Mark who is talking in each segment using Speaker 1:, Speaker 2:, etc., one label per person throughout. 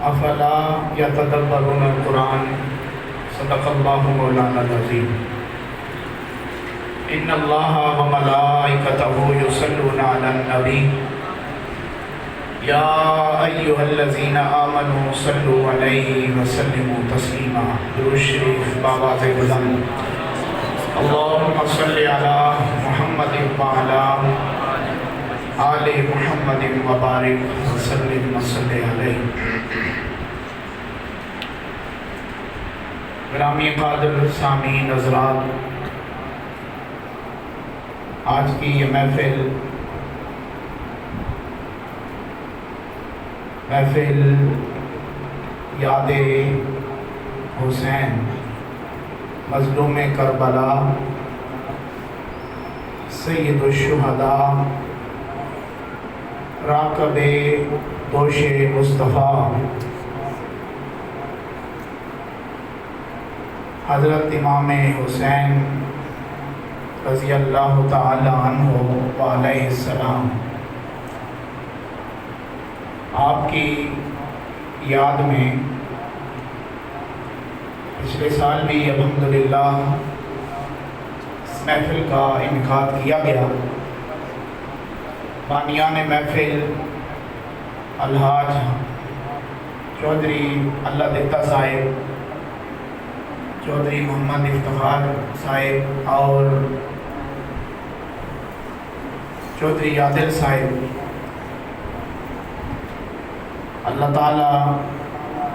Speaker 1: افلا یتدبرون القرآن صدق اللہ مولانا العظیم ان اللہ وملائکتہ یصلون علی النبی یا ایہا الذین آمنوا صلوا علیہ وسلموا تسلیما۔ درود شریف بآواز بلند۔ اللہم صل علی محمد وعلی آل محمد وبارک وسلم وصلی علیہ۔ گرامی قادر سامعین حضرات، آج کی یہ محفل یاد حسین مظلوم کربلا سید الشہداء راکب دوش مصطفیٰ حضرت امام حسین رضی اللہ تعالی عنہ وعلیہ السلام، آپ کی یاد میں پچھلے سال بھی الحمدللہ اس محفل کا انعقاد کیا گیا۔ بانیان محفل الحاج چودھری اللہ دیتا صاحب، چودھری محمد افتخار صاحب اور چودھری عادل صاحب، اللہ تعالیٰ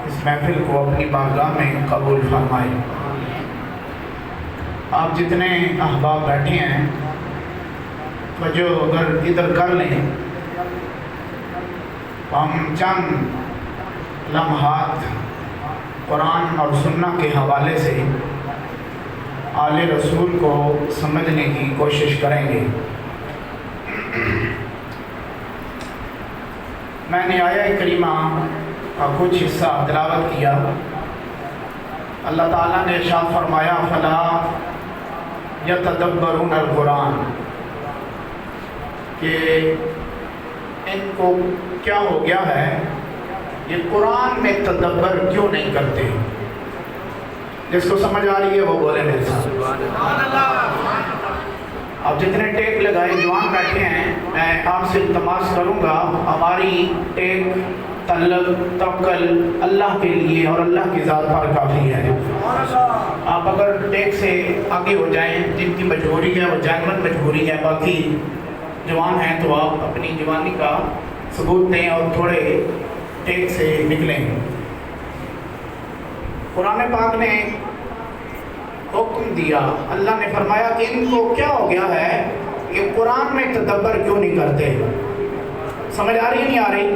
Speaker 1: اس محفل کو اپنی بارگاہ میں قبول فرمائے۔ آپ جتنے احباب بیٹھے ہیں تو جو اگر ادھر کر لیں تو ہم چند لمحات قرآن اور سنت کے حوالے سے آل رسول کو سمجھنے کی کوشش کریں گے۔ میں نے آیہ کریمہ کا کچھ حصہ تلاوت کیا۔ اللہ تعالیٰ نے ارشاد فرمایا فلا یتدبرون القرآن، کہ ان کو کیا ہو گیا ہے، یہ قرآن میں تدبر کیوں نہیں کرتے؟ جس کو سمجھ آ رہی ہے وہ بولے میرے ساتھ۔ اب جتنے ٹیک لگائے جوان بیٹھے ہیں، میں آپ سے التماس کروں گا ہماری ٹیک طلب توکل اللہ کے لیے اور اللہ کی ذات پر کافی ہے۔ آپ اگر ٹیک سے آگے ہو جائیں، جن کی مجبوری ہے وہ جانور مجبوری ہے، باقی جوان ہیں تو آپ اپنی جوانی کا ثبوت دیں اور تھوڑے ٹیک سے نکلیں۔ قرآن پاک نے حکم دیا، اللہ نے فرمایا کہ ان کو کیا ہو گیا ہے کہ قرآن میں تدبر کیوں نہیں کرتے؟ سمجھ آ رہی ہے نہیں آ رہی؟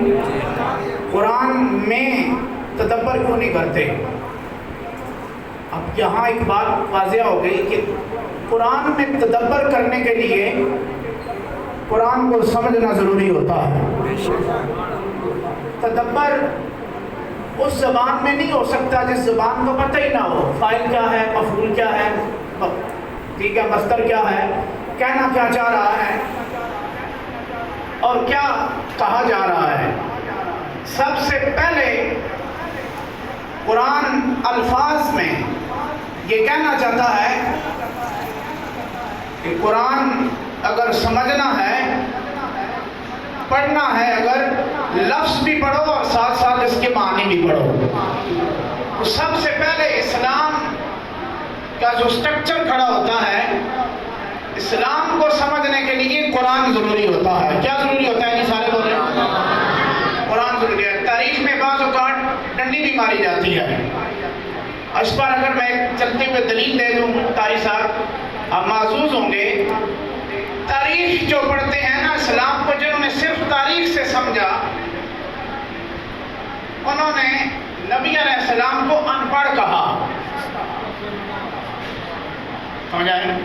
Speaker 1: قرآن میں تدبر کیوں نہیں کرتے؟ اب یہاں ایک بات واضح ہو گئی کہ قرآن میں تدبر کرنے کے لیے قرآن کو سمجھنا ضروری ہوتا ہے۔ تدبر اس زبان میں نہیں ہو سکتا جس زبان کو پتہ ہی نہ ہو، فاعل کیا ہے، مفعول کیا ہے، ٹھیک ہے، مصدر کیا ہے، کہنا کیا چاہ رہا ہے اور کیا کہا جا رہا ہے۔ سب سے پہلے قرآن الفاظ میں یہ کہنا چاہتا ہے کہ قرآن اگر سمجھنا ہے، پڑھنا ہے، اگر لفظ بھی پڑھو اور ساتھ ساتھ اس کے معنی بھی پڑھو، تو سب سے پہلے اسلام کا جو سٹرکچر کھڑا ہوتا ہے، اسلام کو سمجھنے کے لیے قرآن ضروری ہوتا ہے۔ کیا ضروری ہوتا ہے؟ نہیں سارے بول رہے ہیں، قرآن ضروری ہے۔ تاریخ میں بعض اوقات ڈنڈی بھی ماری جاتی ہے۔ اس پر اگر میں چلتے ہوئے دلیل دے دوں طاری صاحب، آپ معزوز ہوں گے۔ تاریخ جو پڑھتے ہیں نا اسلام کو، جنہوں نے صرف تاریخ سے سمجھا، انہوں نے نبی علیہ السلام کو ان پڑھ کہا۔ سمجھ آئے؟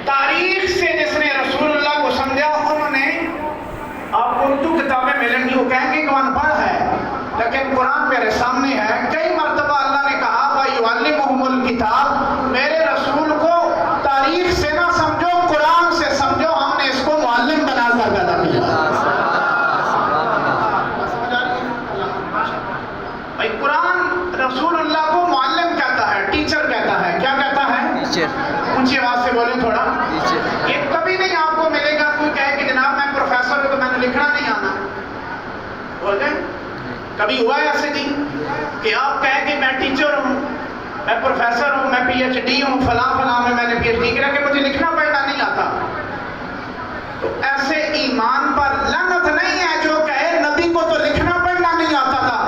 Speaker 1: تاریخ سے جس نے رسول اللہ کو سمجھا، انہوں نے، آپ کو اردو کتابیں ملیں گی وہ کہیں گے کہ وہ ان پڑھ ہے، لیکن قرآن میرے سامنے ہے۔ کئی مرتبہ اللہ نے کہا وَيُعَلِّمُهُمُ الْكِتَابَ، میرے رسول کو تاریخ سے نہ سمجھو، قرآن سے سمجھو، ہم نے اس کو معلم بنا کر پیدا کیا۔ کبھی ہوا ہے ایسے جی کہ آپ کہیں کہ میں ٹیچر ہوں، میں پروفیسر ہوں، میں پی ایچ ڈی ہوں، فلاں فلاں میں نے پی ایچ ڈی کیا کہ مجھے لکھنا پڑھنا نہیں آتا؟ تو ایسے ایمان پر لعنت نہیں ہے جو کہے نبی کو تو لکھنا پڑھنا نہیں آتا تھا۔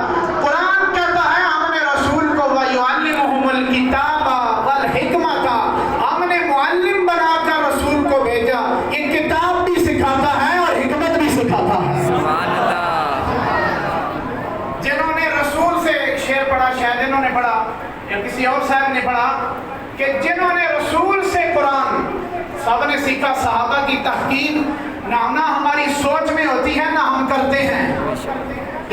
Speaker 1: قرآن کہتا ہے ہم نے رسول کو وَيُعَلِّمُهُمُ الْكِتَابَ وَالْحِكْمَةَ، ہم نے معلم بنا کر رسول کو بھیجا، یہ کتاب بھی سکھاتا ہے اور حکمت بھی سکھاتا ہے۔ سبحان اللہ۔ جنہوں نے رسول سے ایک شعر پڑھا، شاید انہوں نے پڑھا یا کسی اور صاحب نے پڑھا کہ جنہوں نے رسول سے قرآن سب نے سیکھا، صحابہ کی تحقیق نہ ہماری سوچ میں ہوتی ہے نہ ہم کرتے ہیں،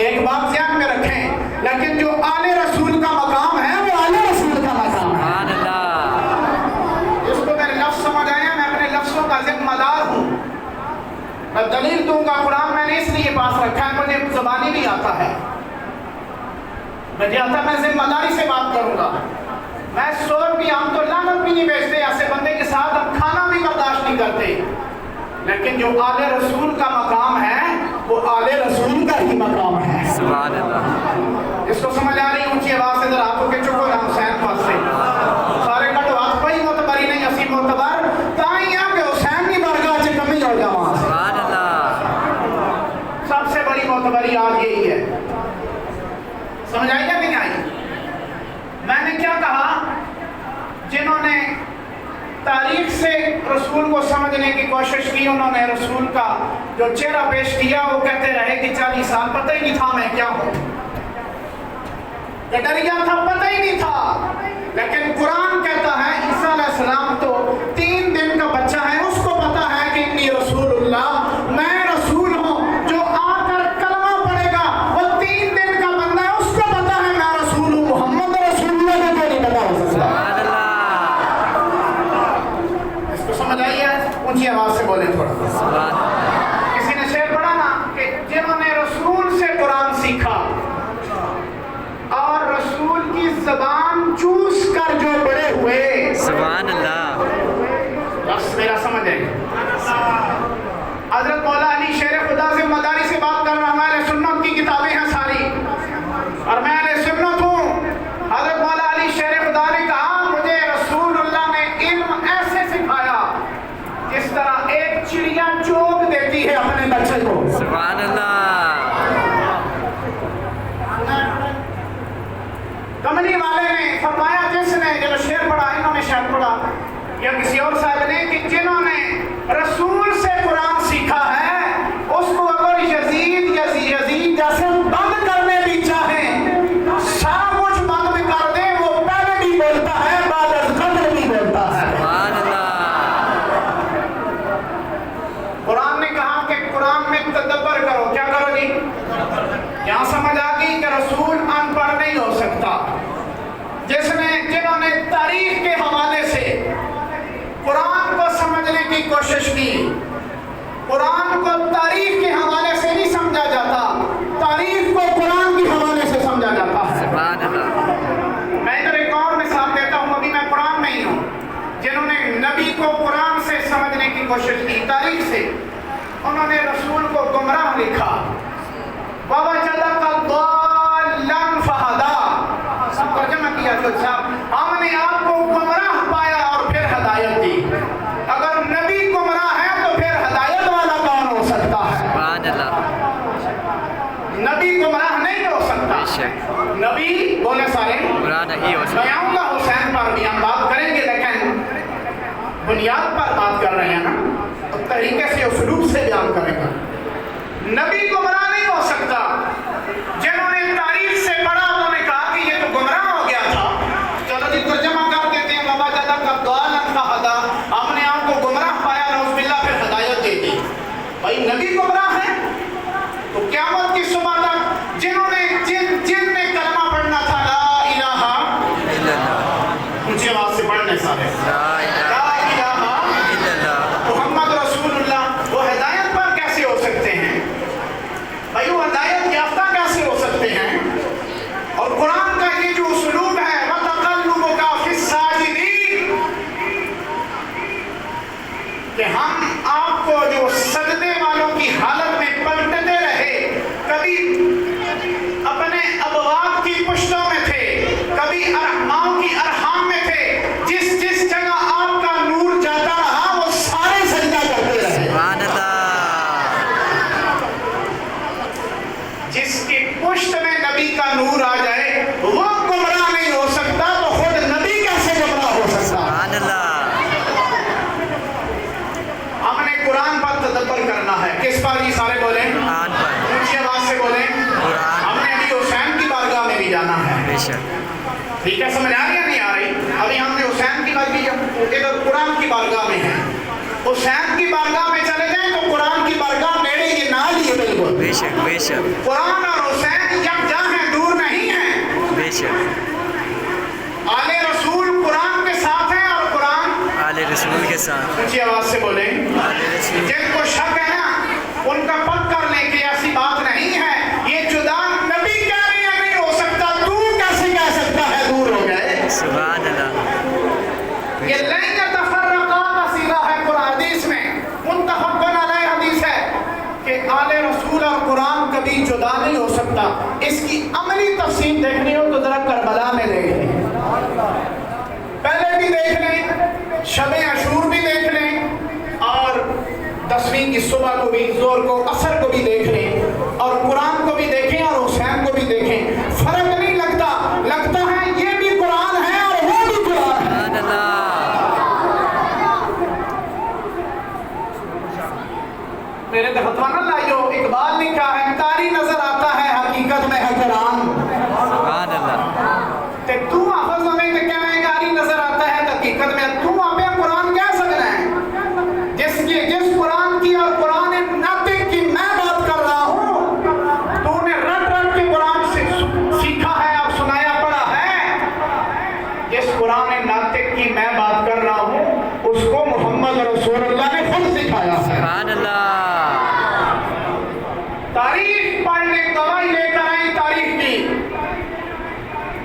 Speaker 1: ایک بات ذہن میں رکھیں، لیکن جو آل رسول کا مقام ہے وہ آل رسول کا مقام ہے۔ اس کو میرے لفظ سمجھ آئے ہیں، میں اپنے لفظوں کا ذمہ دار ہوں، میں دلیل دوں گا۔ قرآن میں نے اس لیے پاس رکھا ہے، مجھے زبانی بھی آتا ہے، مجھے آتا ہے، میں ذمہ داری سے بات کروں گا۔ میں سور بھی، ہم تو لعنت بھی نہیں بیچتے، ایسے بندے کے ساتھ ہم کھانا بھی برداشت نہیں کرتے، لیکن جو آل رسول کا مقام ہے وہ آل رسول کا ہی مقام ہے۔ سبحان اللہ۔ اس کو سمجھ آ رہی ہے؟ اونچی آواز سے ذرا ہاتھوں کے چکو نام حسین پاس سے سارے کٹو ہاتھ پئی معتبری نہیں اسی معتبر تائیں ہے کہ حسین کی برگاہ سے کمی ہو جاواں۔ سبحان اللہ۔ سب سے بڑی معتبری آج یہی ہے، سمجھ آئی یا نہیں آئی؟ میں نے کیا کہا؟ جنہوں نے تاریخ سے رسول کو سمجھنے کی کوشش کی، انہوں نے رسول کا جو چہرہ پیش کیا وہ کہتے رہے کہ 40 سال پتہ ہی نہیں تھا میں کیا ہوں، کہ ڈر گیا تھا، پتہ ہی نہیں تھا۔ لیکن قرآن کہتا ہے عیسیٰ علیہ السلام تو 3 دن کا بچہ ہے، اس کو پتا ہے کہ انی رسول اللہ، میں رسول ہوں، جو آ کر کلمہ پڑھے گا وہ 3 دن کا بندہ ہے، اس کو پتا ہے میں رسول ہوں، محمد رسول اللہ کو نہیں پتا ہو سکتا۔ اس کو سمجھ آئی ہے؟ اونچی آواز سے بولیں تھوڑا۔ کسی نے شعر پڑھا نا کہ جنہوں نے رسول سے قرآن سیکھا اور رسول کی زبان چوس کر جو بڑے ہوئے، سبحان اللہ، بس میرا سمجھیں۔ حضرت مولا علی شیر خدا سے مداری سے بات کر رہا ہوں، اہل سنت کی کتابیں ہیں ساری اور میں اہل سنت ہوں۔ حضرت مولا علی شیر خدا نے کہا مجھے رسول اللہ نے علم ایسے سکھایا جس طرح ایک چڑیا چوب دیتی ہے اپنے بچے کو، سبحان اللہ۔ کملی والے نے فرمایا، جس نے جو شعر پڑھا، انہوں نے شعر پڑھا یا کسی اور صاحب نے، کہ جنہوں نے رسول سے قرآن سیکھا ہے اس کو اگر یزید جیسے بند کرنے بھی چاہیں، سب کچھ بند کر دیں، وہ پہلے بھی بولتا ہے بعد از قدر بھی بولتا ہے۔ سبحان اللہ۔ قرآن نے کہا کہ قرآن میں تدبر کرو، کیا کرو جی؟ یہاں سمجھ آ گئی کہ رسول ان پڑھ نہیں ہو سکتا۔ جنہوں نے تاریخ کے حوالے سے قرآن کو سمجھنے کی کوشش کی، قرآن کو تاریخ کے حوالے سے نہیں سمجھا جاتا، تاریخ کو قرآن کے حوالے سے سمجھا جاتا ہے۔ سبحان اللہ۔ میں ادھر ایک اور مثال دیتا ہوں، ابھی میں قرآن میں ہی ہوں۔ جنہوں نے نبی کو قرآن سے سمجھنے کی کوشش کی تاریخ سے، انہوں نے رسول کو گمراہ لکھا، وَوَجَدَكَ ضَالًّا فَهَدَىٰ، ترجمہ کیا جو صاحب، ہم نے آپ کو گمراہ پایا اور پھر ہدایت دی۔ اگر نبی گمراہ ہے تو پھر ہدایت والا کون ہو سکتا ہے؟ سبحان اللہ۔ نبی گمراہ نہیں ہو سکتا، نبی بولے سارے گمراہ نہیں ہو سکتا۔ میں آؤں گا حسین پر بھی ہم بات کریں گے، لیکن بنیاد پر بات کر رہے ہیں نا، تو طریقے سے اسلوب سے بیان کریں گا۔ نبی گمراہ نہیں ہو سکتا۔ جنہوں نے تاریخ سے پڑھا انہوں نے کہا کہ یہ تو گمراہ ہو گیا تھا، چلو جی ترجمہ کر دیتے ہیں، وَوَجَدَكَ ضَالًّا فَهَدَىٰ، ہم نے آپ کو گمراہ پایا، نعوذ باللہ، پھر ہدایت دے دی۔ بھائی نبی گمراہ ہے تو قیامت کی صبح تک جنہوں نے جن نے کلمہ پڑھنا تھا لا الہ الا اللہ، اونچی آواز سے پڑھنے سارے، لا الہ الا اللہ محمد رسول اللہ، وہ ہدایت پر کیسے ہو سکتے ہیں؟ بھائی وہ ہدایت یافتہ کیسے ہو سکتے ہیں؟ اور قرآن کا یہ جو اسلوب ہے وَتَقَلُّبُكَ فِي السَّاجِدِينَ، کہ ہم آپ کو جو سجدے والوں کی حالت
Speaker 2: بے شک
Speaker 1: ٹھیک ہے، سمجھ آ رہی ہے نہیں آ رہی؟ ابھی ہم نے حسین کی بات کی، ادھر قرآن کی بارگاہ میں ہے، حسین کی بارگاہ میں چلے جائیں تو قرآن کی بارگاہ نیڑے یہ نال ہی ہے بالکل،
Speaker 2: بے شک بے شک
Speaker 1: قرآن اور حسین یکجا ہیں، دور نہیں ہیں،
Speaker 2: بے شک
Speaker 1: آل رسول قرآن کے ساتھ ہیں اور قرآن
Speaker 2: آل رسول کے ساتھ.
Speaker 1: اونچی آواز سے بولیں.
Speaker 2: آل رسول
Speaker 1: جن کو شک ہے نا ان کا پک کر لیں کہ ایسی بات نہیں ہے، یہ جدا نبی کہہ رہے ہیں نہیں ہو سکتا، تو کیسے کہہ سکتا ہے دور ہو گئے.
Speaker 2: سبحان اللہ.
Speaker 1: یہ لن یتفرقا کا صیغہ ہے قرآن حدیث میں، متفق علیہ حدیث ہے کہ آل رسول اور قرآن کبھی جدا نہیں ہو سکتا. اس کی عملی تفصیل دیکھنی ہو تو ذرا کربلا میں دیکھ لیں، پہلے بھی دیکھ لیں، شب عاشور بھی دیکھ لیں، اور 10ویں کی صبح کو بھی، زور کو، عصر کو بھی دیکھ لیں، اور قرآن کو بھی دیکھیں اور حسین کو بھی دیکھیں. فرق نہیں لگتا، لگتا ہے یہ بھی قرآن ہے اور وہ بھی قرآن ہے.
Speaker 2: سبحان اللہ.
Speaker 1: میرے دفتوانہ لائیو، اقبال نے کہا ہے کاری نظر آتا ہے حقیقت میں ہے قرآن.
Speaker 2: سبحان اللہ.
Speaker 1: تے تو حافظ ہمیں کہ کہنے کاری نظر آتا ہے حقیقت میں، تو آپ قرآن کہہ سکنا ہے جس قرآن کی اور قرآن ناطق کی میں بات کر رہا ہوں، تو نے رٹ رٹ کے قرآن سے سیکھا ہے اور سنایا پڑھا ہے. جس قرآن ناطق کی میں بات کر رہا ہوں اس کو محمد رسول اللہ نے خود سکھایا ہے.
Speaker 2: سبحان اللہ.
Speaker 1: تاریخ پڑھنے گواہی لے کر آئی تاریخ کی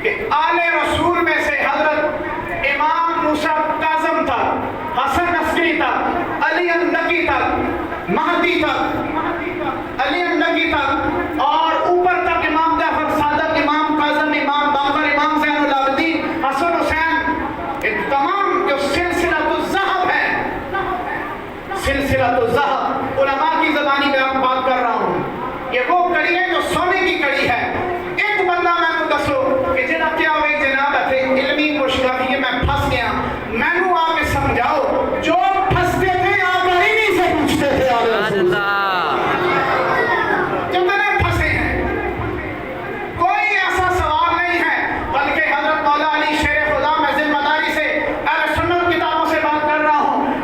Speaker 1: کہ آل رسول میں سے حضرت امام موسیٰ کاظم تک، حسن عسکری تک، علی النقی تک، مہدی تک، علی النقی تک، اور اوپر تک امام جعفر صادق، امام کاظم، امام باقر، امام زین العابدین، حسن حسین، یہ تمام جو سلسلۃ الذہب ہے، سلسلۃ الذہب علماء کی زبانی میں آپ بات کر رہا ہوں، یہ وہ کڑی ہے جو سونے کی کڑی ہے. ایک بندہ میں نے دسو کہ جنہ کیا ہوئی جناب ہے علمی مشکل یہ میں پھنس گیا، میں نے آ کے سمجھاؤ جو پھنستے تھے آپ ہی نہیں سے پوچھتے تھے.
Speaker 2: سبحان اللہ.
Speaker 1: جتنے پھنسے ہیں کوئی ایسا سوال نہیں ہے، بلکہ حضرت مولا علی شیر خدا میں ذمہ داری سے اہل سنت کتابوں سے بات کر رہا ہوں،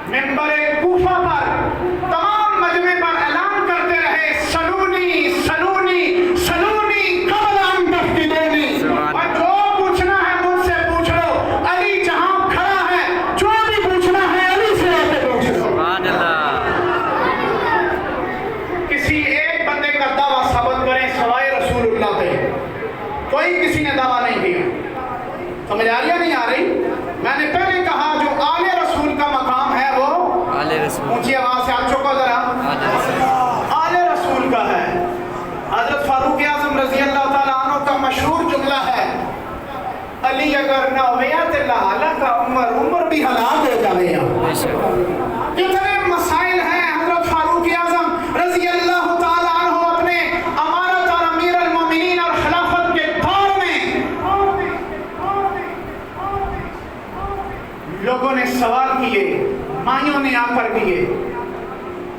Speaker 1: منبر کوفہ پر تمام مجمع پر اعلان کرتے رہے سلونی سلونی سلونی قبل ان تفتنونی، اور جو پوچھنا ہے مجھ سے پوچھ لو، علی جہاں کھڑا ہے جو بھی پوچھنا ہے علی سے آ کے پوچھ لو.
Speaker 2: سبحان اللہ.
Speaker 1: کسی ایک بندے کا دعویٰ ثابت کریں سوائے رسول اللہ پہ، کوئی کسی نے دعویٰ نہیں کیا. سمجھ آ رہی ہے نہیں آ رہی؟ میں نے پہلے کہا جو آل رسول کا مقام ہے وہ
Speaker 2: آل رسول.
Speaker 1: اونچی آواز سے آپ چوکو ذرا،
Speaker 2: آل رسول.
Speaker 1: آل رسول کا ہے. حضرت فاروق اعظم رضی اللہ تعالیٰ عنہ کا مشہور جملہ ہے، علی اگر نہ ہویا تے لہلا کا عمر بھی ہلاک ہو جاوے.
Speaker 2: بے شک.
Speaker 1: کتنے مسائل ہیں حضرت فاروق اعظم رضی اللہ تعالیٰ عنہ اپنے امارت اور امیر المومنین اور خلافت کے دور میں لوگوں نے سوال کیے، مائیوں نے آ کر کیے،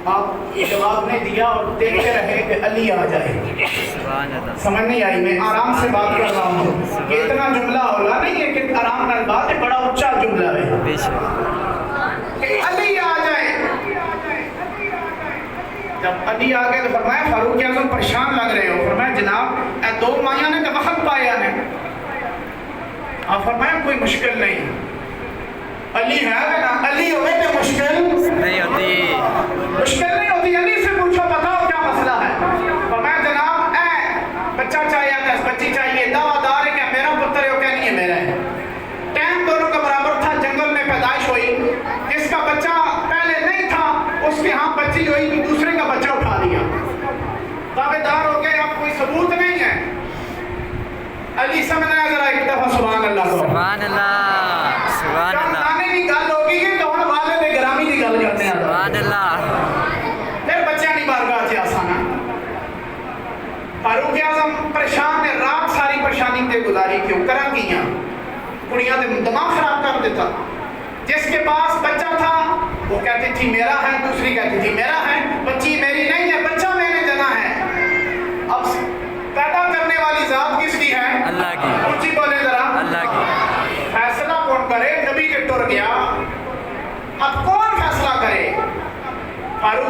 Speaker 1: آپ یہ جواب نے دیا اور دیکھتے رہے کہ علی آ جائے.
Speaker 2: سبحان اللہ.
Speaker 1: سمجھ نہیں آئی؟ میں آرام سے بات کر رہا ہوں، یہ اتنا جملہ ہوگا نہیں ہے کہ آرام نال بات ہے، بڑا اونچا جملہ ہے
Speaker 2: بے شک.
Speaker 1: کہ علی آ جائے. جب علی آ گئے تو فرمایا فاروق اعظم پریشان لگ رہے ہو. فرمایا جناب اے دو مائیاں نے تو وقت پایا نے. آپ فرمایا کوئی مشکل نہیں، علی ہے نا، علی ہوئے تو مشکل
Speaker 2: نہیں ہوتی.
Speaker 1: مشکل نہیں ہوتی. علی سے پوچھو بتاؤ کیا مسئلہ ہے. فرمایا جناب اے بچہ چاہیے، بچی چاہیے، دعویٰ دار ہے کہ میرا پتر ہے، وہ کہ نہیں ہے میرا ہے. ٹائم دونوں کا برابر تھا، جنگل میں پیدائش ہوئی، جس کا بچہ پہلے نہیں تھا اس کے ہاں بچی ہوئی کہ دوسرے کا بچہ اٹھا لیا، دعوے دار ہو گئے، اب کوئی ثبوت نہیں ہے. علی سمجھنا ذرا ایک دفعہ سبحان اللہ کو.
Speaker 2: سبحان اللہ. سبحان اللہ.
Speaker 1: آنے کی گل ہوگی کہ تو ہوں والد گرامی کی گل کرتے ہیں.
Speaker 2: سبحان اللہ.
Speaker 1: پھر بچہ نہیں بارگاہ سے آسانا. فاروق اعظم پریشان نے رات ساری پریشانی تے گزاری، کیوں کرا کیاں کڑیاں دے دماغ خراب کر دیتا. جس کے پاس بچہ تھا وہ کہتی تھی میرا ہے، دوسری کہتی تھی میرا ہے، بچی میری نہیں ہے، بچہ میں نے جنا ہے. اب پیدا کرنے والی ذات کس کی ہے؟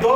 Speaker 1: 2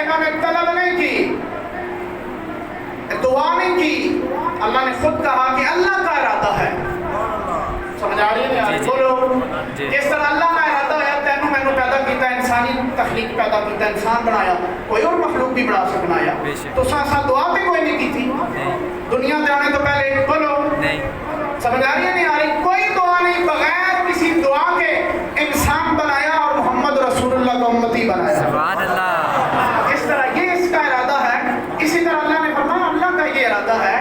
Speaker 1: انہوں نے طلب نہیں کی، دعا نہیں کی، اللہ نے خود کہا کہ اللہ کا ارادہ ہے۔ سمجھ آ رہی ہے؟ بولو جس طرح اللہ کا ارادہ ہے، تینوں میں نے پیدا کیتا ہے، انسانی تخلیق پیدا کیتا ہے، انسان بنایا، کوئی اور مخلوق بھی بنا سے بنایا، تو ساتھ دعا بھی کوئی نہیں کی تھی دنیا جانے تو پہلے؟ بولو
Speaker 2: نہیں۔
Speaker 1: سمجھ آ رہی ہے نہیں آ رہی؟ کوئی دعا نہیں، بغیر کسی دعا کے انسان بنایا اور محمد رسول اللہ کا امتی بنایا۔
Speaker 2: سبحان اللہ۔
Speaker 1: اس طرح یہ اس کا ارادہ ہے۔ اسی طرح اللہ نے فرمایا اللہ کا یہ ارادہ ہے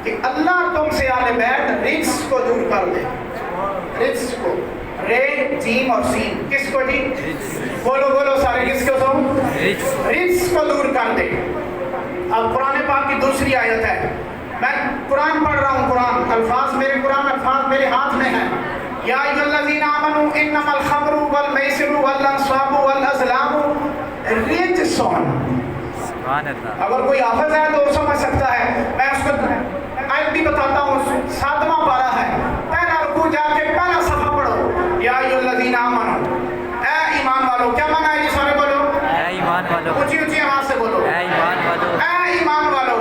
Speaker 1: کہ اللہ تم سے آل بیت رجس کو دور کر دے۔ رجس کو، رے جیم اور سین، کس کو جی؟ بولو بولو سارے، کس کو سو؟ رجس کو دور کر دے۔ اب قرآن پاک کی دوسری آیت ہے، میں قرآن پڑھ رہا ہوں، قرآن الفاظ میرے، قرآن الفاظ میرے ہاتھ میں ہیں۔ یا ایھا الذین آمنوا انما الخمر والمیسر والانصاب والازلام رجس۔
Speaker 2: سبحان اللہ۔
Speaker 1: اگر کوئی حافظ ہے تو وہ سمجھ سکتا ہے، میں اس کو آیت بھی بتاتا ہوں، 7واں پارہ ہے، پہلا رکوع جا کے پہلا صفحہ پڑھو۔ یا ایھا الذین آمنوا، اے ایمان والو، کیا معنی ہے جی؟ سارے بولو،
Speaker 2: اے ایمان والو،
Speaker 1: اونچی اونچی آواز سے بولو،
Speaker 2: اے ایمان والو،
Speaker 1: اے ایمان والو،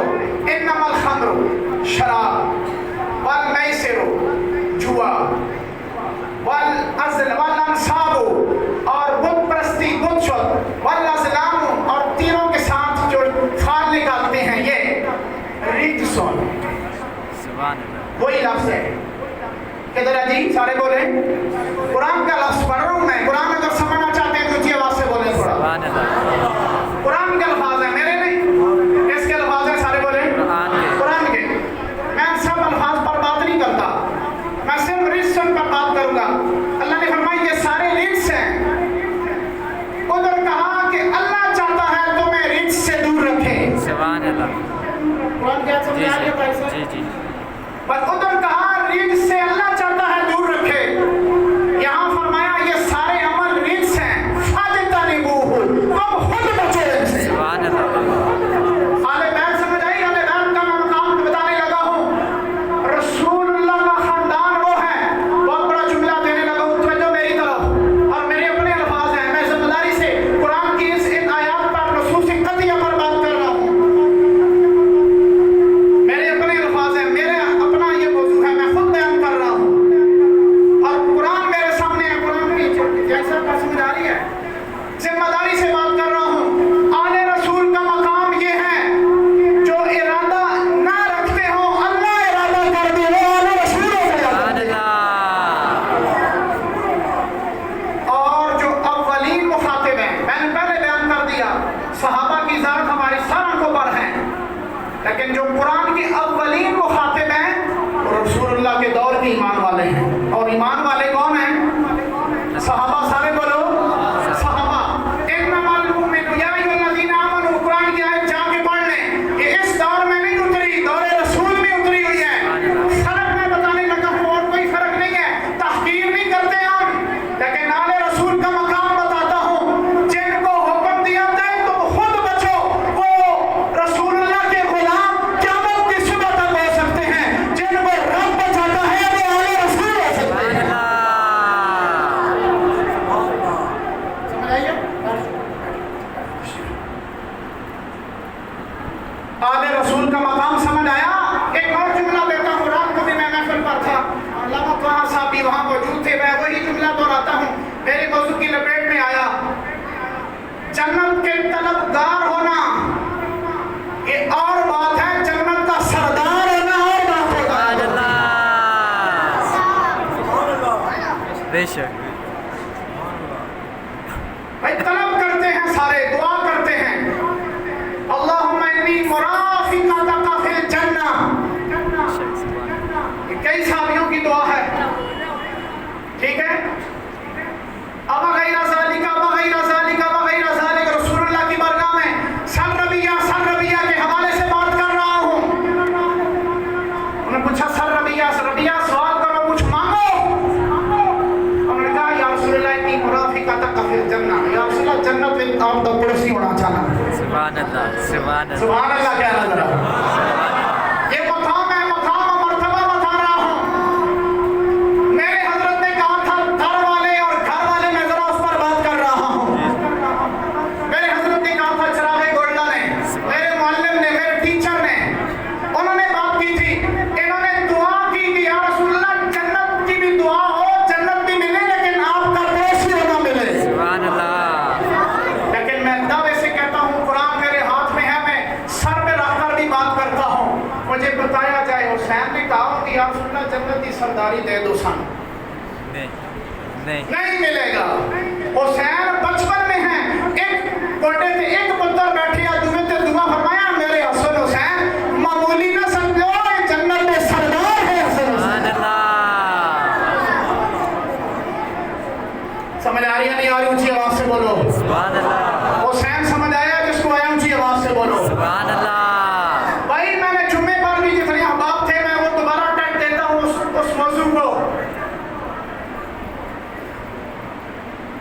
Speaker 1: انما الخمر شراب، والمیسر جوا، والانصاب اور بت پرستی بت شد، والازلام اور تیروں کے ساتھ جو کھال نکالتے ہیں، یہ رجسون۔
Speaker 2: سبحان اللہ۔
Speaker 1: وہی لفظ ہے، کدھر ہے جی؟ سارے بولیں، قرآن کا لفظ پڑھ رہا ہوں میں، قرآن اگر سمجھنا چاہتے ہیں تو اونچی آواز سے بولیں تھوڑا۔
Speaker 2: سبحان اللہ۔
Speaker 1: قرآن کے الفاظ ہیں، میرے نہیں، کس کے الفاظ ہیں؟ سارے بولیں، قرآن کے۔ میں سب الفاظ پر بات نہیں کرتا، میں صرف رجسن پر بات کروں گا۔ اللہ نے فرمایا یہ سارے رجس ہیں۔ ادھر کہا کہ اللہ چاہتا ہے تمہیں رجس سے دور رکھے۔
Speaker 2: سبحان اللہ۔
Speaker 1: قرآن کیا سمجھ آ رہی ہے بھائی صاحب؟
Speaker 2: جی جی۔
Speaker 1: پر ادھر کہا رجس سے اللہ چاہتا ہے دور رکھے، یہاں فرمایا یہ سارے عمل رجس ہیں، فاجتنبوہ، تم خود بچو ان سے۔
Speaker 2: سبحان اللہ۔
Speaker 1: آل بیت سمجھ آئی؟ آل بیت کا میں مقام بتانے لگا ہوں، رسول اللہ کا خاندان وہ ہے، بہت بڑا جملہ دینے لگا ہوں، توجہ میری طرف، اور میرے اپنے الفاظ ہیں، میں ذمہ داری سے قرآن کی ان آیات پر نصوص قطعیہ پر بات کر رہا ہوں، میرے اپنے الفاظ ہیں، میرے اپنا یہ موضوع ہے، میں خود بیان کر رہا ہوں، اور قرآن میرے سامنے ہے، قرآن کی جیسا کا سمجھ آ رہی ہے، ذمہ داری سے بات کر رہا ہوں۔ آل رسول کا مقام یہ ہے، جو ارادہ نہ رکھتے ہوں اللہ ارادہ کر دے، وہ آل رسول ہو گیا۔
Speaker 2: سبحان اللہ۔
Speaker 1: اور جو اولین مخاطب ہیں، میں نے پہلے بیان کر دیا، صحابہ کی ذات ہماری سر آنکھوں پر ہیں، لیکن جو قرآن کی اولین مخاطب ہیں وہ رسول اللہ کے دور کے ایمان والے ہیں، اور ایمان والے کون ہیں؟ صحابہ، سارے بولو صحابہ۔ انما المؤمنون یا ایھا الذین آمنوا، قرآن کی آیت جا کے پڑھ لیں، یہ اس دور میں نہیں اتری، دور رسول میں اتری ہوئی ہے۔ فرق میں بتانے لگا ہوں، اور کوئی فرق نہیں ہے، تحقیر نہیں کرتے ہم، لیکن آل رسول کا مقام بتاتا ہوں۔ جن کو حکم دیا تھا تم خود بچو، وہ رسول اللہ کے غلام قیامت کی صبح تک ہو سکتے ہیں، جن کو رب بچاتا ہے وہ آل رسول ہو سکتے ہیں۔
Speaker 2: سبحان اللہ۔
Speaker 1: سمجھ آئیے؟ آل رسول کا مقام سمجھ آیا؟ ایک اور جملہ دیتا ہوں، رات کو بھی میں محفل پر تھا، علامہ طاہر صاحب بھی وہاں موجود تھے، میں وہی جملہ دہراتا ہوں، میرے موضوع کی لپیٹ میں آیا۔ جنت کے طلبگار ہونا یہ اور بات ہے، جنت کا سردار ہونا اور بات
Speaker 2: سبحان
Speaker 1: ہے۔
Speaker 2: اللہ۔ بے شک۔
Speaker 1: بھائی طلب کرتے ہیں، سارے دعا کرتے ہیں، اللہم انی مرافقتک فی الجنہ، یہ کئی صحابیوں کی دعا ہے، ٹھیک ہے؟ اب غیر ذالک، اب غیر ذالک، اب غیر ذالک، رسول اللہ کی بارگاہ میں سر ربیہ کے حوالے سے بات کر رہا ہوں۔ انہوں نے پوچھا سر ربیہ سوال کرو، کچھ مانگو۔ انہوں نے کہا یا رسول اللہ انی مرافقتک فی الجنہ، یا رسول اللہ جنت میں آپ کا پڑوسی ہونا چاہنا۔
Speaker 2: سبحان اللہ۔ سبحان اللہ۔
Speaker 1: سبحان اللہ کہنا ذرا، یہ مقام ہے، مقام و مرتبہ بتا رہا ہوں۔ میرے حضرت نے کہا تھا گھر والے اور گھر والے، میں ذرا اس پر بات کر رہا ہوں۔ میرے یا رسول اللہ جنت کی سرداری دے دو سن. نہیں ملے گا. حسین بچپن میں ہیں, ایک گوڈے تے ایک پتر بیٹھے یا دوے تے دعا فرمایا میرے حسن حسین معمولی نہ سمجھو, یہ جنت کے سردار ہے حسن حسین. سمجھ آ رہی ہے نہیں آ رہی؟ اونچی آواز سے بولو
Speaker 2: سبحان اللہ.
Speaker 1: حسین سمجھ آیا؟ جس کو آیا اونچی آواز سے بولو
Speaker 2: سبحان اللہ.
Speaker 1: بھائی میں نے جمعے پر بھی جتنے احباب تھے میں وہ دوبارہ ٹیک دیتا ہوں اس موضوع کو.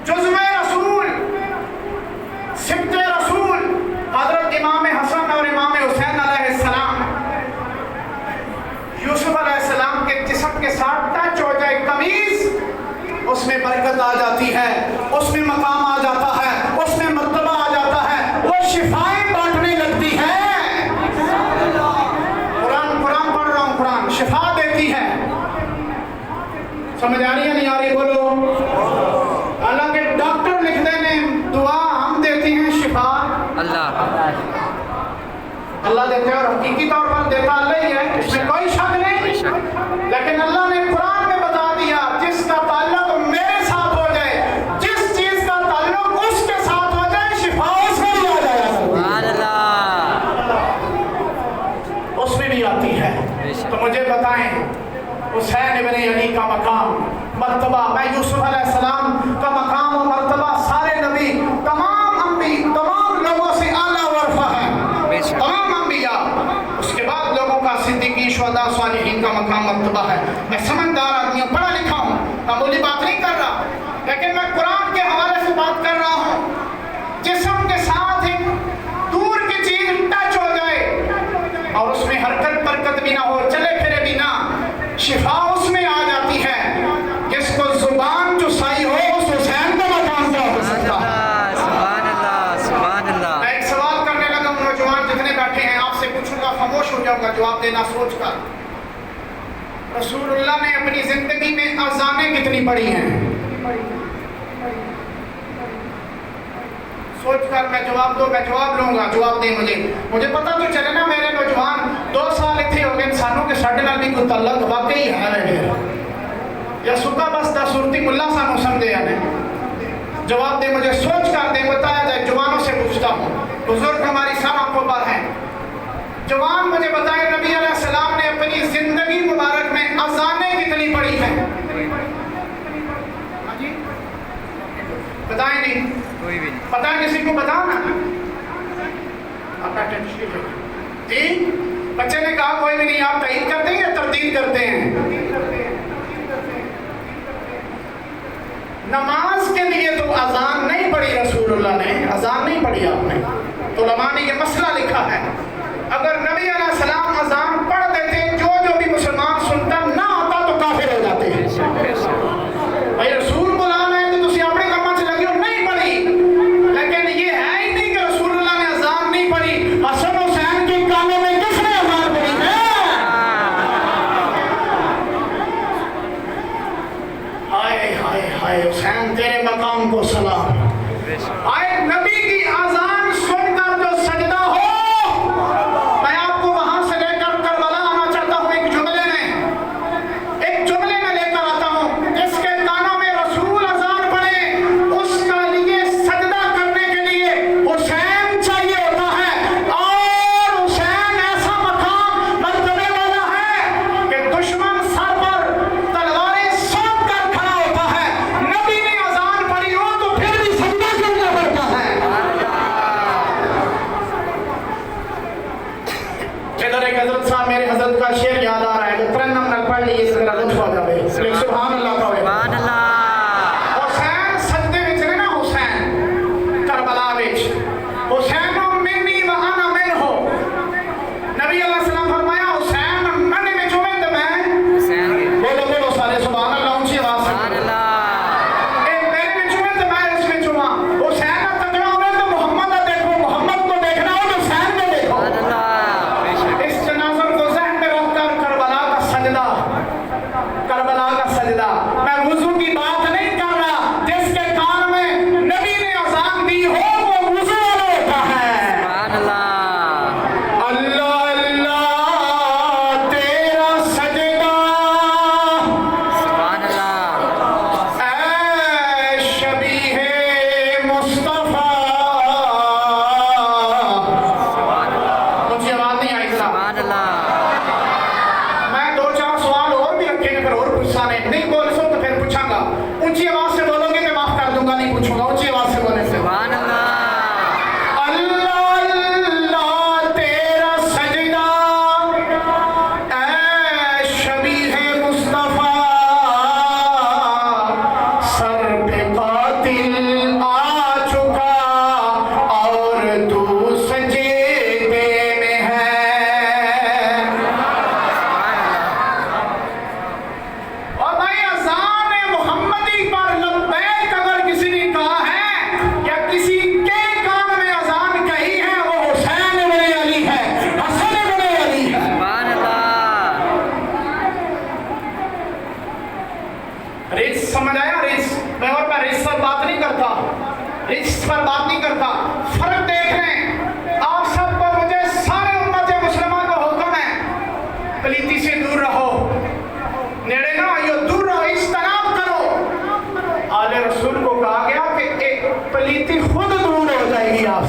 Speaker 1: جزوہ رسول, سبت رسول حضرت امام حسن اور امام حسین علیہ السلام, یوسف علیہ السلام کے جسم کے ساتھ ٹچ ہو جائے قمیض, اس میں برکت آ جاتی ہے, اس میں مقام آ جاتا ہے, اس میں مرتبہ آ جاتا ہے, وہ شفائیں بانٹنے لگتی ہے. قرآن پڑھ رہا ہوں, قرآن شفا دیتی ہے. سمجھ آ رہی ہے نہیں آ رہی؟ بولو. حالانکہ ڈاکٹر لکھ دینے دعا, ہم دیتے ہیں شفا. اللہ دیتے ہیں اور حقیقی طور پر دیتا اللہ ہی ہے, اس میں کوئی شک نہیں. لیکن اللہ نے قرآن میں بتا دیا جس کا تعلق میرے ساتھ ہو جائے, جس چیز کا تعلق اس کے ساتھ ہو جائے, شفا اس میں بھی آ جائے. اس میں بھی آتی ہے. تو مجھے بتائیں حسین ابن علی کا مقام مرتبہ, میں یوسف علیہ السلام کا مقام و مرتبہ سارے نبی تمام تمام لوگوں سے اعلیٰ ورفع ہے, تمام انبیاء. اس کے بعد لوگوں کا صدیقی, شہداء, صالحین کا مقام مرتبہ ہے. میں سمجھدار آدمی ہوں, پڑھا لکھا ہوں, معمولی بات نہیں کر رہا, لیکن میں قرآن کے حوالے سے بات کر رہا ہوں. جسم کے ساتھ ایک دور کی چیز ٹچ ہو جائے اور اس میں حرکت برکت بھی نہ ہو, چلے پھرے بھی نہ, شفا اس میں آ جاتی ہے. جس کو زبان چسائی ہو اس حسین کا مقام کیا ہو سکتا ہے؟ میں ایک سوال کرنے لگا ہوں, نوجوان جتنے بیٹھے ہیں آپ سے پوچھوں گا, خاموش ہو جاؤں گا, جواب دینا سوچ کر. رسول اللہ نے اپنی زندگی میں اذانیں کتنی پڑھی ہیں؟ سوچ کر میں جواب دو, میں جواب لوں گا, جواب دیں مجھے پتہ تو چلے نا. میرے نوجوان 2 سال اتنے ہو گئے, انسانوں کے ساڈے نال بھی کوئی تعلق واقعی ہے میرے, یا سکا بس دا صورتی ملا سانو سمجھے ہیں. جواب دیں مجھے, سوچ کر دیں, بتایا جائے. جوانوں سے پوچھتا ہوں, بزرگ ہماری سب آنکھوں پر ہیں. جوان مجھے بتائیں نبی علیہ السلام نے اپنی زندگی مبارک میں اذانیں کتنی پڑھی ہیں؟ بتائیں نہیں,
Speaker 2: کوئی بھی نہیں
Speaker 1: پتہ ہے کسی کو بتاؤ نا. تین بچے نے کہا کوئی بھی نہیں. آپ تعین کرتے ہیں یا تردید کرتے ہیں؟ نماز کے لیے تو اذان نہیں پڑھی رسول اللہ نے, اذان نہیں پڑھی آپ نے. تو علماء نے یہ مسئلہ لکھا ہے, اگر نبی علیہ السلام اذان پڑھ دیتے, جو بھی مسلمان سنتا نہ آتا تو کافر ہو جاتے ہیں. بھائی رسول بلا رہے ہیں تو تسی اپنے کاموں سے لگے ہو, نہیں پڑھی. لیکن یہ ہے ہی نہیں کہ رسول اللہ نے اذان نہیں پڑھی. حسن حسین کے کانوں میں کس نے اذان پڑھی ہے؟ ہائے ہائے ہائے حسین تیرے مقام کو سلام. آئے نبی کی اذان سن کر جو سجدہ ہو, میں آپ کو وہاں سے لے کر کربلا آنا چاہتا ہوں. ایک جملے میں لے کر آتا ہوں. جس کے کانوں میں رسول اذان پڑھے, اس کا لیے سجدہ کرنے کے لیے حسین چاہیے ہوتا ہے. اور حسین ایسا مقام مرتبے والا ہے کہ دشمن سر پر تلواریں سونپ کر کھڑا ہوتا ہے. نبی نے اذان پڑھی ہو تو پھر بھی سجدہ کرنا پڑتا ہے. ادھر ایک حضرت صاحب, میرے حضرت کا شعر یاد آ رہا ہے, جو ترنم نہ پڑھ لیے اس طرح لطف ہو جاوے. سبحان اللہ کا
Speaker 2: سبحان اللہ.
Speaker 1: حسین سجدے وچ نے نا, حسین کربلا وچ, حسین منی و انا منہ. نبی علیہ السلام فرمایا حسین منی وچ ہوے تے میں
Speaker 2: حسین کے
Speaker 1: بولو سارے سبحان اللہ اونچی آواز سے.
Speaker 2: سبحان اللہ.
Speaker 1: اے میرے وچ ہوے تے میں اس وچ ہواں. حسین دا تکڑا ہوے تے محمد دا دیکھو, محمد کو دیکھنا ہو تو حسین کو دیکھو.
Speaker 2: سبحان اللہ. بے شک.
Speaker 1: اس جنازہ کو ذہن میں رکھ کر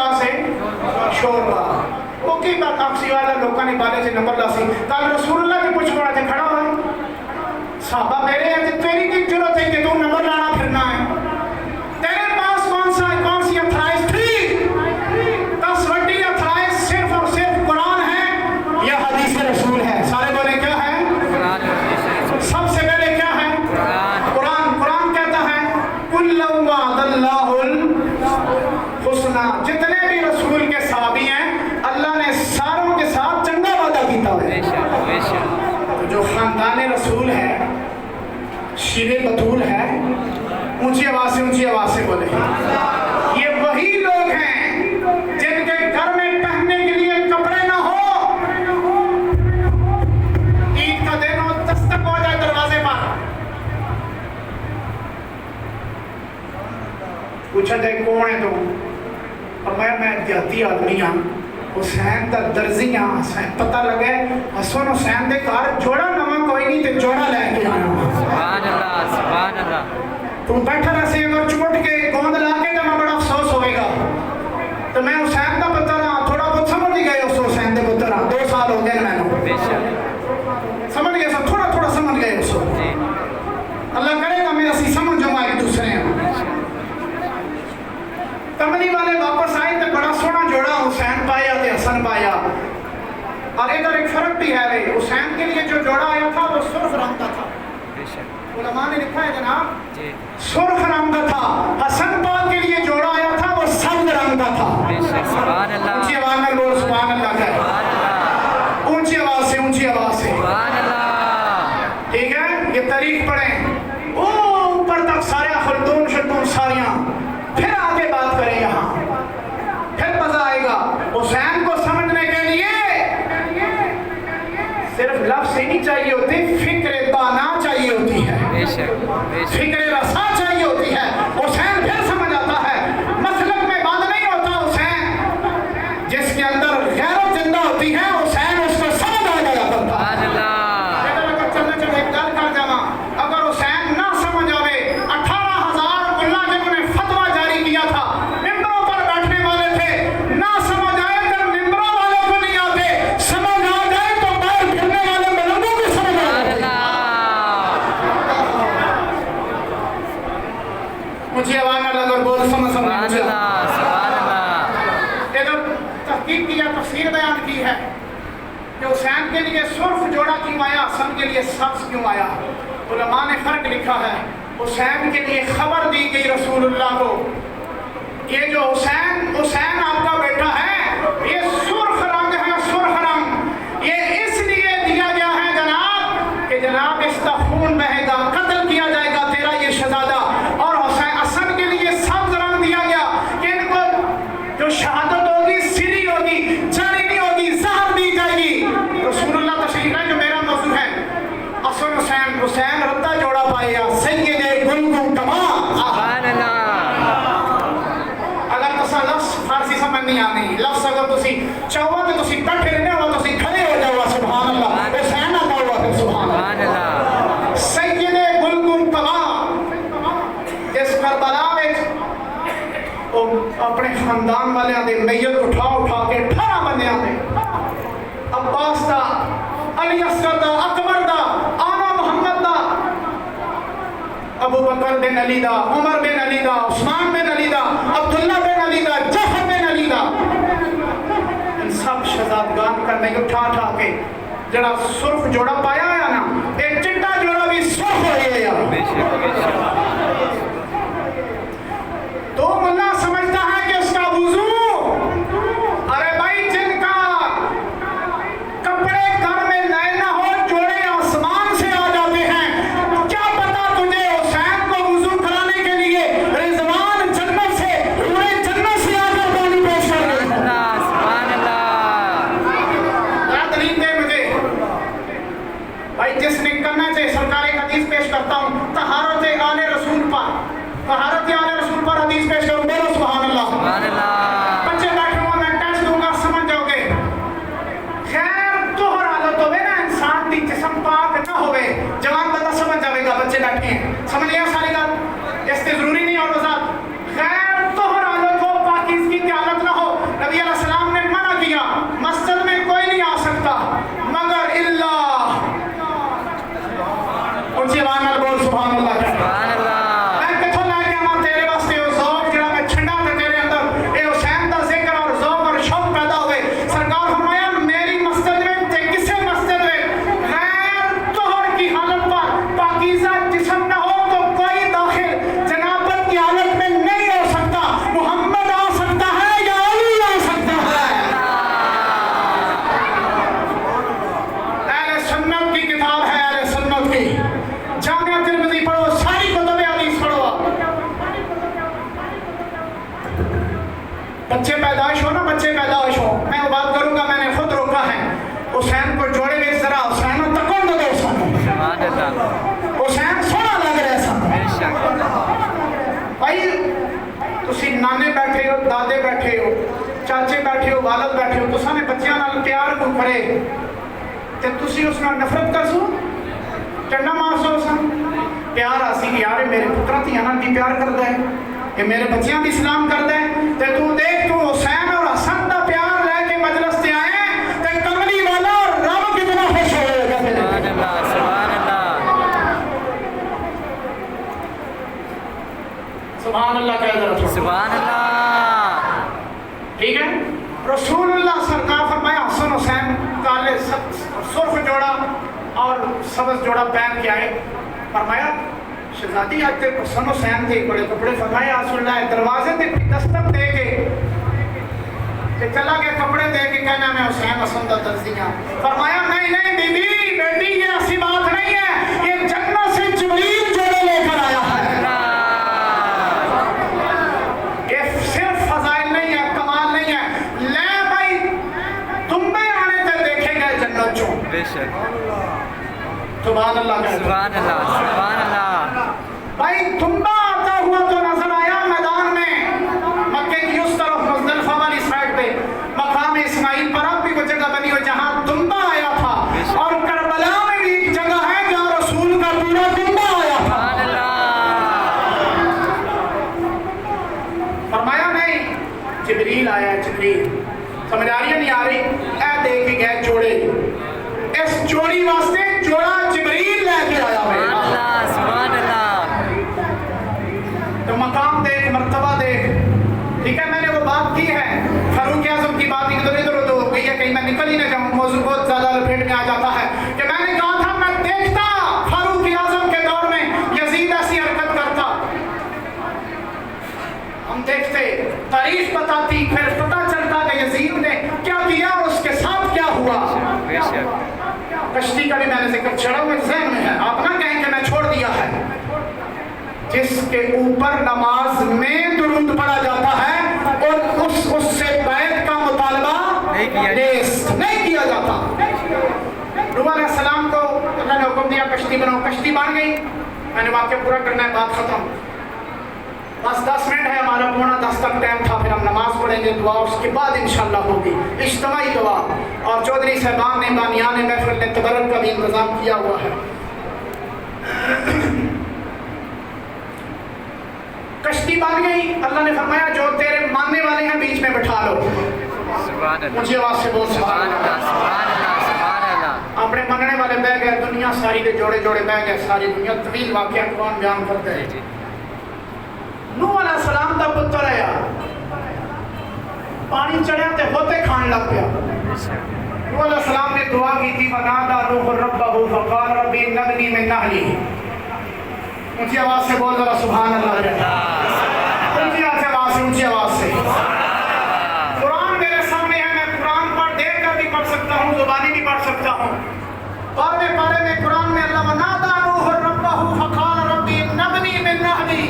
Speaker 1: واسطے شوروا وہ کی بات اکسی والا لوگوں نے بالے سے نمبر لاسی کل رسول اللہ کے پوچھ پڑا تھے کھڑا ہوا صحابہ میرے ہیں تیری کی ضرورت ہے کہ تو نمبر لانا پھرنا ہے تیرے پاس کون سی اتھرائز تھی 10 وڈی اتھرائز صرف اور صرف قرآن ہے یا حدیث رسول ہے سارے بولے کیا ہے سب سے پہلے کیا ہے قرآن کہتا ہے کُلًّا وَعَدَ اللَّهُ الْحُسْنَى جتنے بھی رسول کے صحابی ہیں اللہ نے ساروں کے ساتھ چنگا وعدہ کیتا ہے جو خاندان رسول ہے شیر بطول ہے اونچی آواز سے بولے یہ وہی لوگ ہیں جن کے گھر میں پہننے کے لیے کپڑے نہ ہو عید کا دن ہو دستک ہو جائے دروازے پر پوچھا جائے کون ہے تو میں دیہاتی آدمی ہوں حسین دا درزی ہاں حسین پتہ لگے حسن حسین دے کار جوڑا نواں کوئی نہیں تے جوڑا لے کے آیا
Speaker 2: سبحان اللہ
Speaker 1: تو بیٹھا رہا سے اگر چمٹ کے گوند لا کے تو میں بڑا افسوس ہوئے گا تو میں حسین دا پتہ رہا تھوڑا بہت سمجھ گئے اس حسین دے پتہ رہا 2 سال ہو گئے میں نے سمجھ گئے سب تھوڑا سمجھ گئے اس اللہ کرے گا میں اسی سمجھ جاؤں گا ایک دوسرے ہیں کملی والے واپس آئے تو بڑا سونا جوڑا حسین پایا تے حسن پایا اور ادھر ایک فرق بھی ہے حسین کے لیے جو جوڑا آیا تھا وہ سرخ رنگ کا تھا علماء نے لکھا ہے جناب سرخ رنگ کا تھا حسن پاک کے لیے جوڑا آیا تھا وہ سبز رنگ کا تھا اونچی آواز میں بول سبحان اللہ کہے اونچی آواز سے ٹھیک ہے یہ تاریخ پڑھیں اوپر تک سارے خلدون ساریاں پھر آگے بات کریں یہاں پھر مزہ آئے گا حسین کو سمجھنے کے لیے صرف لفظ ہی نہیں چاہیے ہوتی فکر دانا چاہیے ہوتی ہے فکر رسا چاہیے ہوتی ہے حسین پھر سمجھ آتا ہے مسلک میں بات نہیں ہوتا حسین جس کے اندر غیر و زندہ ہوتی ہے حسین اس کو سمجھ آ جایا کرتا ہے چلنے ایک گل کر جاواں اگر حسین نہ سمجھ آوے 18,000 ملا جنہوں نے فتویٰ جاری کیا تھا ممبروں پر بیٹھنے والے تھے نہ سمجھ آئے تو ممبروں والوں کو نہیں آتے سمجھ آ جائے تو باہر پھرنے والے ملنگوں کو سمجھ آ جائے مجھے آواز نہ لگ اور بول سمجھ یہ جو تحقیق کی یا تفسیر بیان کی ہے کہ حسین کے لیے سرخ جوڑا کیوں آیا حسن کے لیے سبز کیوں آیا علماء نے فرق لکھا ہے حسین کے لیے خبر دی گئی رسول اللہ کو یہ جو حسین آپ کا بیٹا ہے یہ سرخ رنگ ہے سرخ رنگ یہ اس لیے دیا گیا ہے جناب کہ جناب اس کا خون بہے گا قتل کیا جائے گا تیرا یہ شہزادہ اور حسن کے لیے سبز رنگ دیا گیا کہ ان کو جو شہادت ہوگی سری ہوگی جڑی نہیں ہوگی زہر دی جائے گی رسول اللہ تشریف ہے جو میرا موضوع ہے حسین رتا جوڑا پایا سید گلگم تمام اگر تسا لفظ فارسی سمجھ نہیں آنی لفظ اگر تسی چاہو تو تسی بیٹھے رہنے ہو تسی کھڑے ہو جاؤ سبحان اللہ حسین نہ کہو پھر سبحان اللہ سید گلگم تمام جس کربلا میں اپنے خاندان والے دے میت اٹھا کے 18 بندیاں دے عباس دا علی اصغر دا اکبر دا آنا محمد دا ابو بکر بن علی دا عمر بن علی دا عثمان بن علی دا عبداللہ بن علی دا جعفر بن علی دا ان سب شہزادگان کا نہیں اٹھا کے جڑا سرخ جوڑا پایا ہے نا ایک چٹا جوڑا بھی سرخ ہوئی ہے تو ملا سمجھتا ہے کہ اس کا وضو ارے بھائی جن کا کپڑے گھر میں نئے نہ ہو جوڑے آسمان سے آ جاتے ہیں کیا پتا تجھے حسین کو وضو کرانے کے لیے رضوان جنت سے پورے جنت سے آ کر پانی پیش کر رہے سبحان اللہ دلیل دے مجھے بھائی جس نے کرنا چاہیے سرکاری حدیث پیش کرتا ہوں طہارت پیدائش ہو نا, بچے پیدائش ہو, میں وہ بات کروں گا, میں نے خود روکا ہے. حسین کو جوڑے گئے ذرا, حسین تکون دو حسین,
Speaker 2: سبحان اللہ.
Speaker 1: حسین سونا لگ رہا ہے سن.
Speaker 2: بے شک.
Speaker 1: بھائی تسی نانے بیٹھے ہو, دادے بیٹھے ہو, چاچے بیٹھے ہو, والد بیٹھے ہو, تو سانے بچیاں نال پیار کو کرے تے تسی اس نال نفرت کر سو, چنڈا مار سو سن. پیار آسی کہ یار میرے پترا تھی انہاں کی پیار کرتا ہے, کہ میرے بچیاں بھی سلام کرتا ہے. تے تو دیکھ, تو حسین اور حسن دا پیار لے کے مجلس تے آئے تے کملی والا اور رب کتنا خوش ہوئے گا.
Speaker 2: سبحان اللہ. سبحان اللہ.
Speaker 1: سبحان اللہ کہہ ذرا.
Speaker 2: سبحان اللہ.
Speaker 1: ٹھیک ہے. رسول اللہ سرکار فرمایا حسن حسین کالے سرخ جوڑا اور سبز جوڑا پہن کے آئے. فرمایا شہزادی آتے حسن حسین تھے, بڑے کپڑے. فرمایا رسول اللہ دروازے تے دستک دے کے چلا گیا, کپڑے دے کے کہنا میں حسین حسن دا درزی ہوں. فرمایا نہیں نہیں بی بی بیٹی, یہ ایسی بات نہیں ہے, یہ جنت سے جبریل جوڑے لے کر آیا ہے. یہ صرف فضائل نہیں ہے, کمال نہیں ہے. لے بھائی تم میں آنے تے دیکھے گئے جنت چوں.
Speaker 2: بے شک.
Speaker 1: سبحان اللہ.
Speaker 2: سبحان اللہ. سبحان اللہ.
Speaker 1: بھائی تمبا آتا ہوا تو نظر آیا میدان میں, مکے کی اس طرف مزدلفہ والی سائڈ پہ مقام اسماعیل پر اب بھی وہ جگہ بنی ہوئی جہاں تمبا آیا تھا, اور کربلا میں بھی ایک جگہ ہے جہاں رسول کا پورا تمبا آیا تھا.
Speaker 2: سبحان اللہ.
Speaker 1: فرمایا نہیں جبریل آیا ہے, جبریل. سمجھ آ رہی ہے نہیں آ رہی؟ اے دیکھ کے گئے جوڑے, اس جوڑی واسطے جوڑا جبریل لے کے آیا ہے.
Speaker 2: سبحان اللہ. سبحان اللہ.
Speaker 1: تو مقام دیکھ, مرتبہ دیکھ. ٹھیک ہے, میں نے وہ بات کی ہے فاروق اعظم کی بات, ادھر ادھر ادھر ہو گئی ہے, کہیں میں نکل ہی نہ جاؤں, موضوع بہت زیادہ لپیٹ میں آ جاتا ہے. کہ میں نے کہا تھا میں دیکھتا فاروق اعظم کے دور میں یزید ایسی حرکت کرتا, ہم دیکھتے, تاریخ بتاتی, پھر پتہ چلتا کہ یزید نے کیا کیا اور اس کے ساتھ کیا ہوا.
Speaker 2: بے شک.
Speaker 1: کشتی کا بھی میں نے ذکر چھڑا ہوئے ذہن میں ہے, آپ نہ کہیں کہ میں چھوڑ دیا ہے. جس کے اوپر نماز میں درود پڑھا جاتا ہے اور اس سے بیعت کا مطالبہ نہیں کیا جاتا. نوح علیہ السلام کو اللہ نے حکم دیا کشتی بناؤ, کشتی بن گئی. میں نے واقعہ پورا کرنا ہے, بات ختم. بس 10 منٹ ہے ہمارا, پونا 10 تک ٹائم تھا, پھر ہم نماز پڑھیں گے, دعا اس کے بعد انشاءاللہ ہوگی اجتماعی دعا. اور چودھری صاحبان نے, بانیان محفل نے تبرک کا بھی انتظام کیا ہوا ہے. کشتی بن گئی, اللہ نے فرمایا جو تیرے ماننے والے ہیں بیچ میں بٹھا لو.
Speaker 2: سبحان اللہ.
Speaker 1: مجھے آواز سے بول
Speaker 2: سبحان اللہ. سبحان اللہ. سبحان اللہ.
Speaker 1: اپنے منگنے والے بہ گئے, دنیا ساری کے جوڑے جوڑے بہ گئے, ساری دنیا. طویل واقعہ قرآن بیان کرتے ہیں. نوح علیہ السلام دا پتر ہے یار, پانی چڑھیا تے ہوتے کھان لگ گیا. نوح علیہ السلام نے دعا کی تھی, فنادى نوح ربه فقال رب نجني من اهلي. اونچی آواز سے بول ذرا سبحان اللہ. اونچی آواز سے, اونچی آواز سے. قرآن میرے سامنے ہے, میں قرآن پر دیکھ کر بھی پڑھ سکتا ہوں, زبانی بھی پڑھ سکتا ہوں. پارے پارے میں قرآن میں اللہ فنادى نوح ربه فقال رب نجني من اهلي.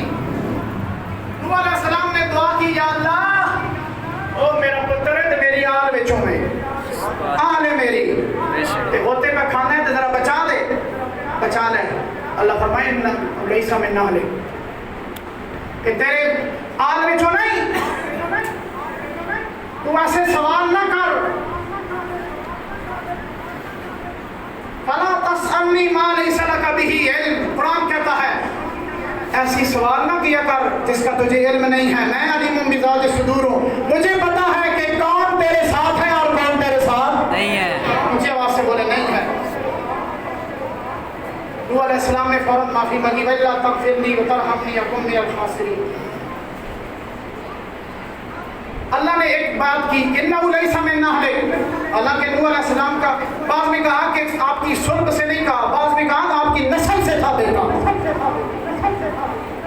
Speaker 1: نوح علیہ السلام نے دعا کی, یا اللہ او میرا پتر ہے تو میری آل بچوں میں, آل ہے میری, ہوتے میں کھانا ہے تو ذرا بچا دے, بچا لے. اللہ فرمائے لیسا من اہلک, کہ تیرے آل بچوں نہیں. تو ایسے سوال نہ کر, فلا تسألنی ما لیس لک بہ علم. قرآن کہتا ہے ایسی سوال نہ کیا کر جس کا تجھے علم نہیں ہے. میں علیم بذات الصدور ہوں, مجھے پتا ہے کہ کون تیرے ساتھ ہے اور کون تیرے ساتھ
Speaker 2: نہیں ہے.
Speaker 1: مجھے آواز سے بولے نہیں ہے. نوح علیہ السلام نے فوراً معافی مانگی, وَإِلَّا تَغْفِرْنِي وَتَرْحَمْنِي أَكُن مِّنَ الْخَاسِرِينَ. اللہ نے ایک بات کی, إِنَّهُ لَيْسَ مِنْ أَهْلِكَ. اللہ کے نوح علیہ السلام کا بعض میں کہا کہ آپ کی صلب سے نہیں کہا, بعض میں کہا آپ کی نسل سے تھا بیٹا.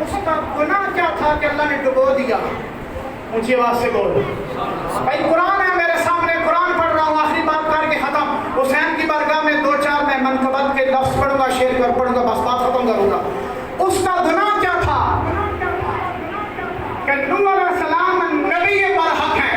Speaker 1: اس کا گناہ کیا تھا کہ اللہ نے ڈبو دیا. اونچی آواز سے بول. بھائی قرآن ہے میرے سامنے, قرآن پڑھ رہا ہوں, آخری بات کر کے ختم. حسین کی بارگاہ میں 2-4 میں منقبت کے لفظ پڑھوں گا, شعر کر پڑھوں گا, بس بات ختم کروں گا. اس کا گناہ کیا تھا کہ نوح علیہ السلام نبی برحق ہیں,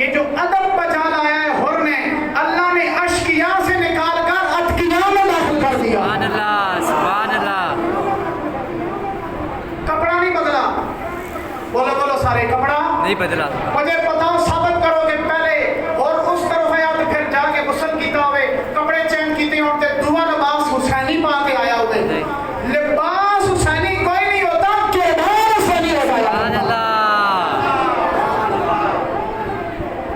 Speaker 1: یہ جو ادب بچا لایا ہے حر نے، اللہ نے اشقیاء سے نکال کر اتقیاء میں داخل کر دیا۔
Speaker 2: سبحان اللہ، سبحان اللہ۔
Speaker 1: کپڑا نہیں بدلا، بولو بولو سارے، کپڑا
Speaker 2: نہیں بدلا۔
Speaker 1: مجھے بتاؤ، ثابت کرو کہ پہلے اور اس طرف ہے تو پھر جا کے غسل کیتا ہوئے، کپڑے چینج کیتے ہوتے، دعا لباس حسینی پا کے آیا ہوئے۔ لباس حسینی کوئی نہیں ہوتا، کردار حسینی ہوتا
Speaker 2: سبحان
Speaker 1: ہے۔
Speaker 2: اللہ۔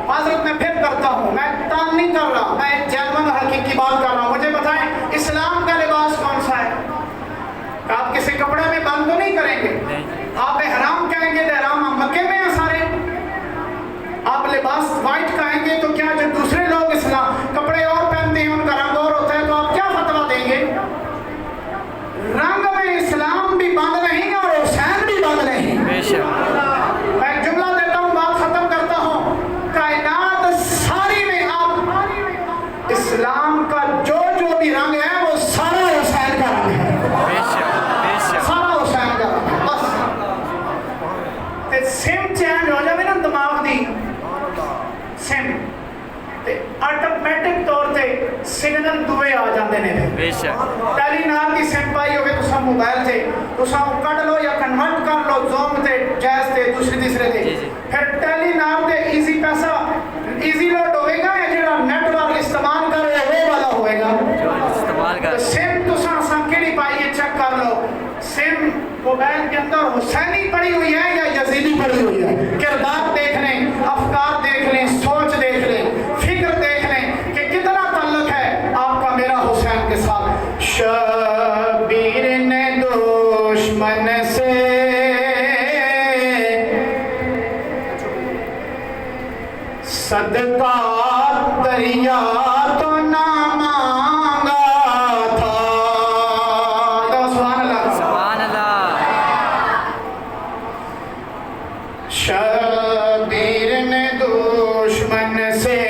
Speaker 1: حضرت میں پھر کرتا ہوں، میں تان نہیں کر رہا، میں ایک جینون حقیقی بات کر رہا ہوں۔ مجھے بتائیں اسلام کا لباس کون سا ہے؟ آپ کسی کپڑے میں بند تو نہیں کریں گے؟ آپ احرام کہیں گے تو احرام ہم مکے میں ہیں سارے۔ آپ لباس وائٹ کہیں گے تو کیا جو دوسرے لوگ اسلام کپڑے اور پہنتے ہیں ان کا رنگ اور ہوتا ہے، تو آپ کیا فتویٰ دیں گے؟ رنگ میں اسلام بھی بند نہیں اور حسین بھی بند نہیں۔
Speaker 2: بے شک۔
Speaker 1: میں ایک جملہ دیتا ہوں، بات ختم کرتا ہوں۔ کائنات ساری میں آپ اسلام کا جو بھی رنگ ہے وہ سارا حسین کا رنگ ہے،
Speaker 2: بے شک، بے شک۔
Speaker 1: سارا حسین کا رنگ ہے۔ بس تے سم چینج ہو جائے نا دماغ دی سم تے آٹومیٹک طور تے سگنل دوے آ جاندے نے۔
Speaker 2: بے شک۔
Speaker 1: ٹیلی نام کی سم پائی ہوگی تو موبائل سے تو کٹ لو یا کنورٹ کر لو، زوم تے جیز تے دوسری تیسرے تے، پھر ٹیلی نام تے ایزی پیسہ ایزی لوڈ ہوئے گا یا جڑا نیٹ ورک استعمال کر رہے وہ والا ہوئے گا
Speaker 2: جو استعمال کر۔
Speaker 1: سم تو سان کیڑی پائی ہے چیک کر لو۔ سم موبائل کے اندر حسینی پڑی ہوئی ہے یا یزیدی پڑی ہوئی ہے؟ کردار دیکھ لیں، افکار دیکھ لیں، سوچ دیکھ لیں، فکر دیکھ لیں کہ کتنا تعلق ہے آپ کا میرا حسین کے ساتھ۔ شبیر نے دشمن سے صدقہ دریا تو نہ مانگا تھا۔ سبحان اللہ،
Speaker 2: سبحان اللہ۔
Speaker 1: شبیر نے دشمن سے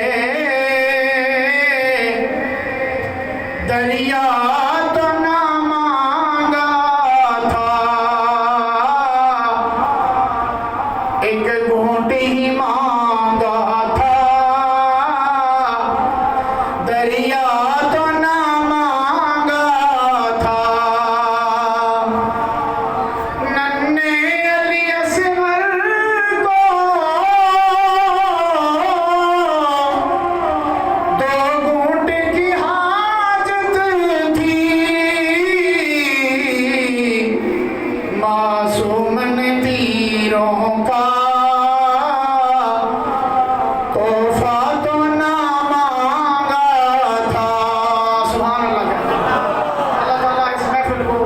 Speaker 1: دریا تو نہ مانگا تھا، ایک گھونٹ ہی مانگا تھا، دریا تو نہ مانگا تھا، ننھے علی اصغر کو دو گھونٹ کی حاجت تھی، معصوم نے تیروں کا تحفہ تو نہ مانگا تھا۔ سبحان اللہ۔ اللہ تعالیٰ اس محفل کو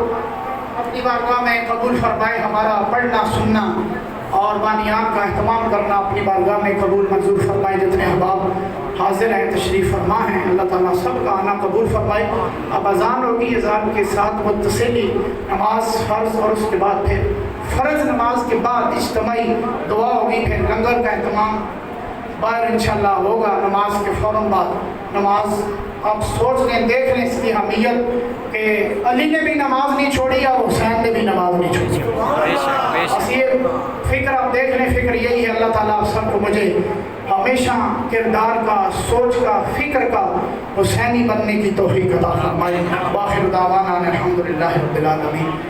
Speaker 1: اپنی بارگاہ میں قبول فرمائے، ہمارا پڑھنا سننا اور بانیان کا اہتمام کرنا اپنی بارگاہ میں قبول منظور فرمائے۔ جتنے احباب حاضر ہیں تشریف فرما ہیں، اللہ تعالیٰ سب کا آنا قبول فرمائے۔ اب اذان ہوگی، اذان کے ساتھ متصلی نماز فرض اور اس کے بعد پھر فرض نماز کے بعد اجتماعی دعا ہوگی، پھر لنگر کا اہتمام باہر انشاءاللہ ہوگا نماز کے فوراً بعد۔ نماز آپ سوچ لیں، دیکھ لیں اس کی اہمیت کہ علی نے بھی نماز نہیں چھوڑی اور حسین نے بھی نماز نہیں چھوڑی۔
Speaker 2: بے شک، بے
Speaker 1: بس
Speaker 2: شک۔
Speaker 1: یہ فکر آپ دیکھ لیں، فکر یہی ہے۔ اللہ تعالیٰ آپ سب کو مجھے ہمیشہ کردار کا، سوچ کا، فکر کا حسینی بننے کی توفیق عطا فرمائے۔ باخر دعوانا الحمدللہ رب العالمین۔